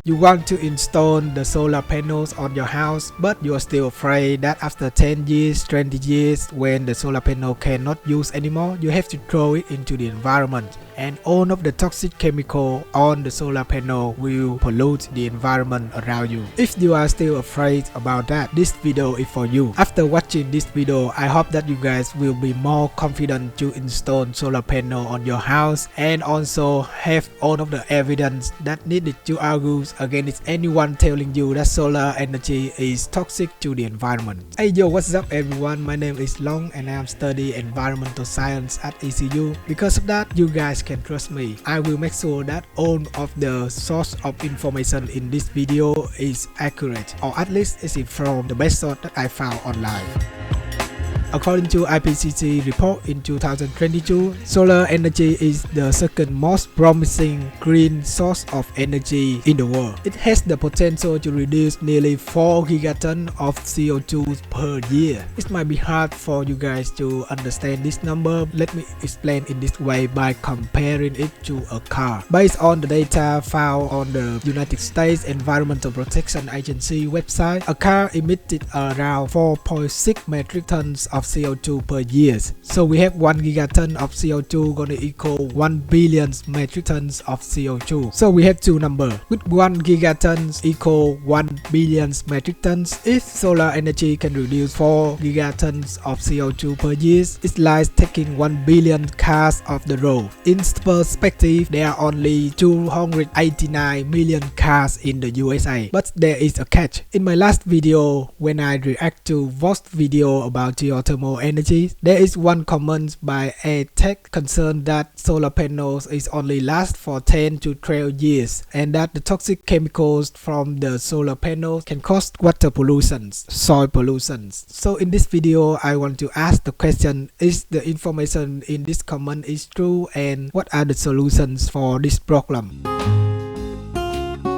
You want to install the solar panels on your house, but you are still afraid that after 10 years, 20 years, when the solar panel cannot use anymore, you have to throw it into the environment. And all of the toxic chemical on the solar panel will pollute the environment around you. If you are still afraid about that, this video is for you. After watching this video, I hope that you guys will be more confident to install solar panel on your house and also have all of the evidence that needed to argue against anyone telling you that solar energy is toxic to the environment. Hey yo, what's up everyone? My name is Long and I am studying environmental science at ECU. Because of that, you guys can trust me. I will make sure that all of the source of information in this video is accurate, or at least is from the best source that I found online. According to IPCC report in 2022, solar energy is the second most promising green source of energy in the world. It has the potential to reduce nearly 4 gigatons of CO2 per year. It might be hard for you guys to understand this number. Let me explain in this way by comparing it to a car. Based on the data found on the United States Environmental Protection Agency website, a car emitted around 4.6 metric tons of CO2 per year. So we have 1 gigaton of CO2 gonna equal 1 billion metric tons of CO2. So we have two numbers. With 1 gigatons equal 1 billion metric tons, if solar energy can reduce 4 gigatons of CO2 per year, it's like taking 1 billion cars off the road. In perspective, there are only 289 million cars in the USA. But there is a catch. In my last video, when I react to Vos's video about geothermal energy, there is one comment by a tech concerned that solar panels is only last for 10 to 12 years and that the toxic chemicals from the solar panels can cause water pollution, soil pollution. So in this video, I want to ask the question, is the information in this comment is true and what are the solutions for this problem?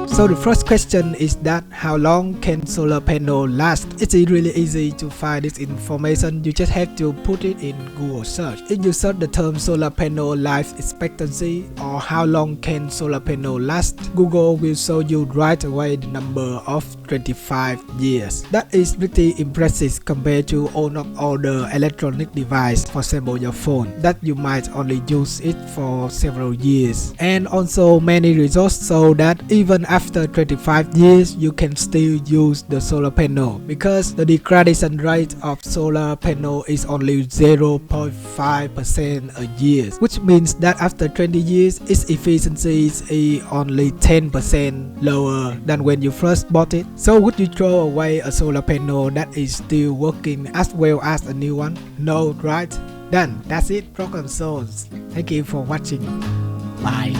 So the first question is that how long can solar panel last? It's really easy to find this information. You just have to put it in Google search. If you search the term solar panel life expectancy or how long can solar panel last, Google will show you right away the number of 25 years. That is pretty impressive compared to all of other electronic devices, for example your phone, that you might only use it for several years. And also many results show that even after 25 years, you can still use the solar panel because the degradation rate of solar panel is only 0.5% a year, which means that after 20 years, its efficiency is only 10% lower than when you first bought it. So would you throw away a solar panel that is still working as well as a new one? No, right? Then that's it, problem solved. Thank you for watching. Bye.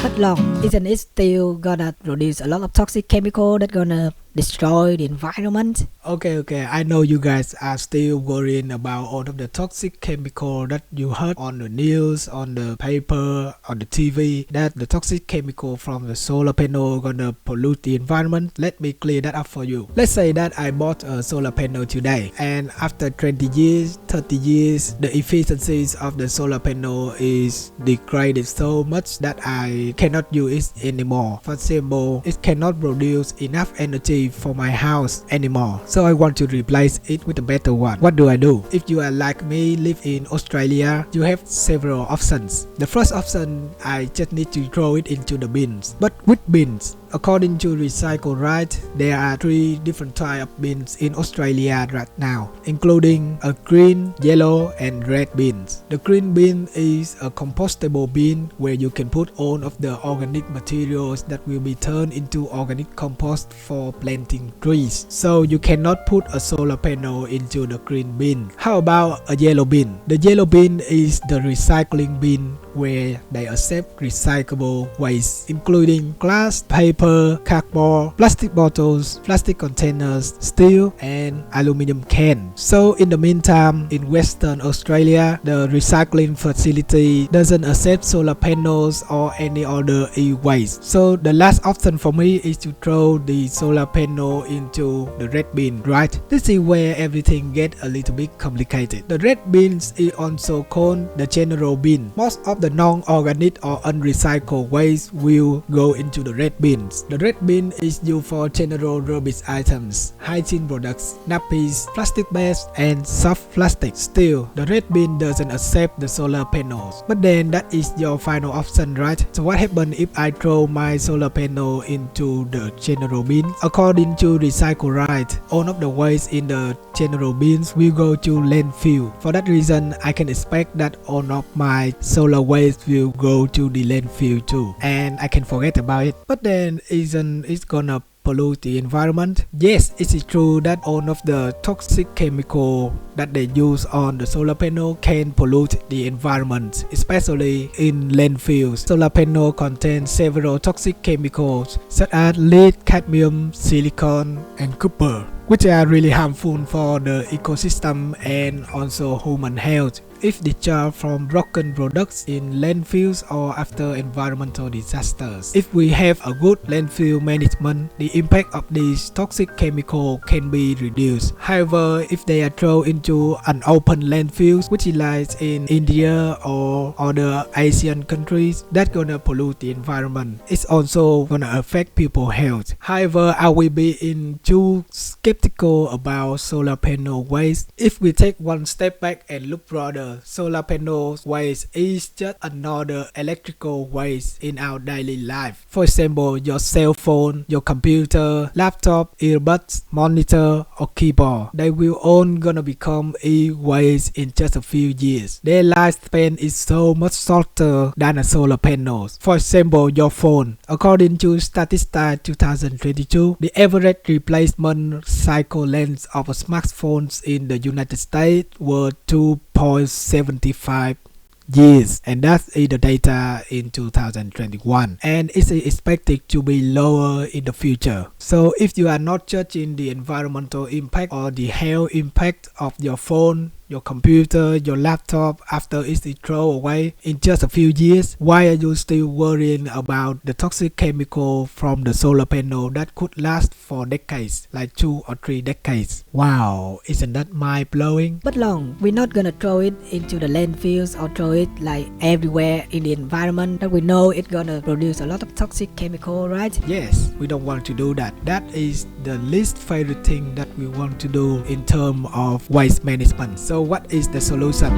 But long, isn't it still gonna produce a lot of toxic chemical that gonna destroy the environment? Okay, I know you guys are still worrying about all of the toxic chemical that you heard on the news, on the paper, on the TV, that the toxic chemical from the solar panel gonna pollute the environment. Let me clear that up for you. Let's say that I bought a solar panel today and after 20 years, 30 years, the efficiencies of the solar panel is degraded so much that I cannot use it anymore. For example, it cannot produce enough energy for my house anymore, so I want to replace it with a better one. What do I do? If you are like me, live in Australia, you have several options. The first option, I just need to throw it into the bins. But which bins? According to Recycle Right, there are 3 different types of bins in Australia right now, including a green, yellow and red bins. The green bin is a compostable bin where you can put all of the organic materials that will be turned into organic compost for planting trees. So you cannot put a solar panel into the green bin. How about a yellow bin? The yellow bin is the recycling bin where they accept recyclable waste, including glass, paper, cardboard, plastic bottles, plastic containers, steel, and aluminum can. So in the meantime, in Western Australia, the recycling facility doesn't accept solar panels or any other e-waste. So the last option for me is to throw the solar panel into the red bin, right? This is where everything gets a little bit complicated. The red bins is also called the general bin. Most of of the non-organic or unrecycled waste will go into the red bins. The red bin is used for general rubbish items, hygiene products, nappies, plastic bags, and soft plastic. Still, the red bin doesn't accept the solar panels. But then that is your final option, right? So what happens if I throw my solar panel into the general bin? According to Recycle Right, all of the waste in the general bins will go to landfill. For that reason, I can expect that all of my solar waste will go to the landfill too, and I can forget about it. But then isn't it gonna pollute the environment? Yes, it is true that all of the toxic chemical that they use on the solar panel can pollute the environment, especially in landfills. Solar panel contain several toxic chemicals such as lead, cadmium, silicon, and copper, which are really harmful for the ecosystem and also human health. If discharged from broken products in landfills or after environmental disasters. If we have a good landfill management, the impact of these toxic chemicals can be reduced. However, if they are thrown into an open landfill, which lies in India or other Asian countries, that's gonna pollute the environment. It's also gonna affect people's health. However, I will be too skeptical about solar panel waste. If we take one step back and look broader, solar panels waste is just another electrical waste in our daily life. For example, your cell phone, your computer, laptop, earbuds, monitor, or keyboard. They will all gonna become e-waste in just a few years. Their lifespan is so much shorter than a solar panels. For example, your phone. According to Statista 2022, the average replacement cycle length of smartphones in the United States were 2.75 years, and that is the data in 2021, and it's expected to be lower in the future. So if you are not judging the environmental impact or the health impact of your phone, your computer, your laptop after it's thrown away in just a few years, why are you still worrying about the toxic chemical from the solar panel that could last for decades, like 2 or 3 decades? Wow, isn't that mind-blowing? But long, we're not gonna throw it into the landfills or throw it like everywhere in the environment that we know it's gonna produce a lot of toxic chemical, right? Yes, we don't want to do that. That is the least favorite thing that we want to do in terms of waste management. So what is the solution?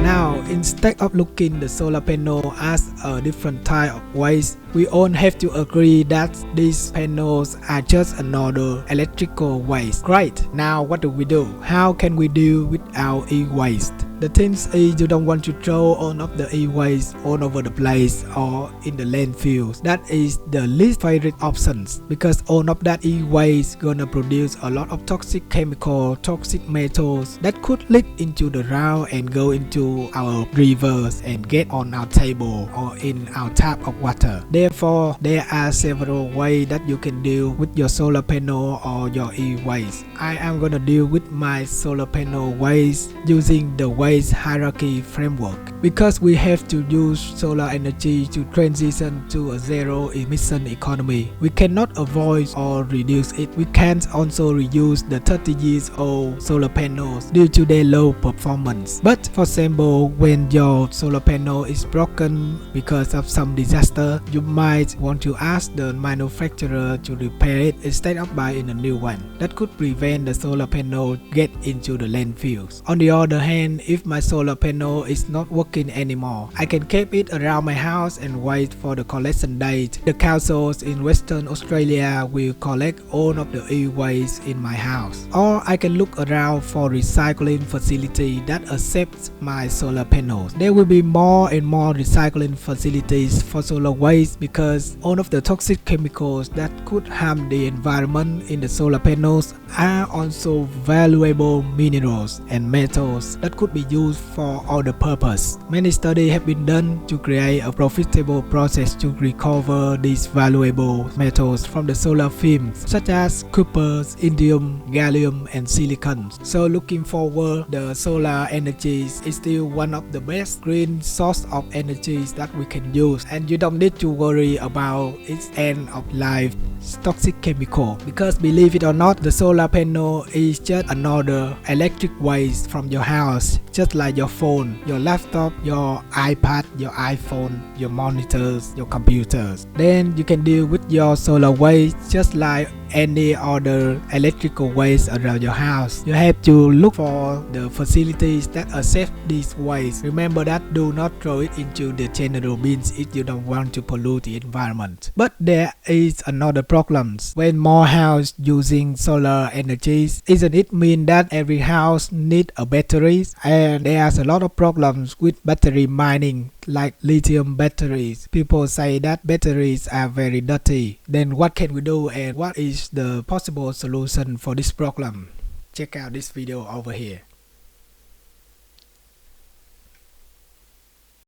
Now, instead of looking the solar panel as a different type of waste, we all have to agree that these panels are just another electrical waste. Great, now what do we do? How can we deal with our e-waste? The thing is, you don't want to throw all of the e-waste all over the place or in the landfills. That is the least favorite options, because all of that e-waste gonna produce a lot of toxic chemical, toxic metals that could leak into the ground and go into our rivers and get on our table or in our tap of water. Therefore, there are several ways that you can deal with your solar panel or your e-waste. I am gonna deal with my solar panel waste using the waste hierarchy framework, because we have to use solar energy to transition to a zero emission economy. We cannot avoid or reduce it. We can't also reuse the 30 years old solar panels due to their low performance. But for example, when your solar panel is broken because of some disaster, you might want to ask the manufacturer to repair it instead of buying a new one. That could prevent the solar panel get into the landfills. On the other hand, if my solar panel is not working anymore, I can keep it around my house and wait for the collection date. The councils in Western Australia will collect all of the e-waste in my house. Or I can look around for recycling facility that accepts my solar panels. There will be more and more recycling facilities for solar waste, because all of the toxic chemicals that could harm the environment in the solar panels are also valuable minerals and metals that could be used for other purpose. Many studies have been done to create a profitable process to recover these valuable metals from the solar films, such as copper, indium, gallium, and silicon. So looking forward, the solar energy is still one of the best green source of energies that we can use, and you don't need to worry about its end of life toxic chemical, because believe it or not, the solar panel is just another electric waste from your house. just like your phone, your laptop, your iPad, your iPhone, your monitors, your computers. Then you can deal with your solar waste just like any other electrical waste around your house. You have to look for the facilities that accept these waste. Remember that do not throw it into the general bins if you don't want to pollute the environment. But there is another problem. When more house using solar energies, isn't it mean that every house need a battery? And there's a lot of problems with battery mining, like lithium batteries. People say that batteries are very dirty. Then what can we do, and what is the possible solution for this problem? Check out this video over here.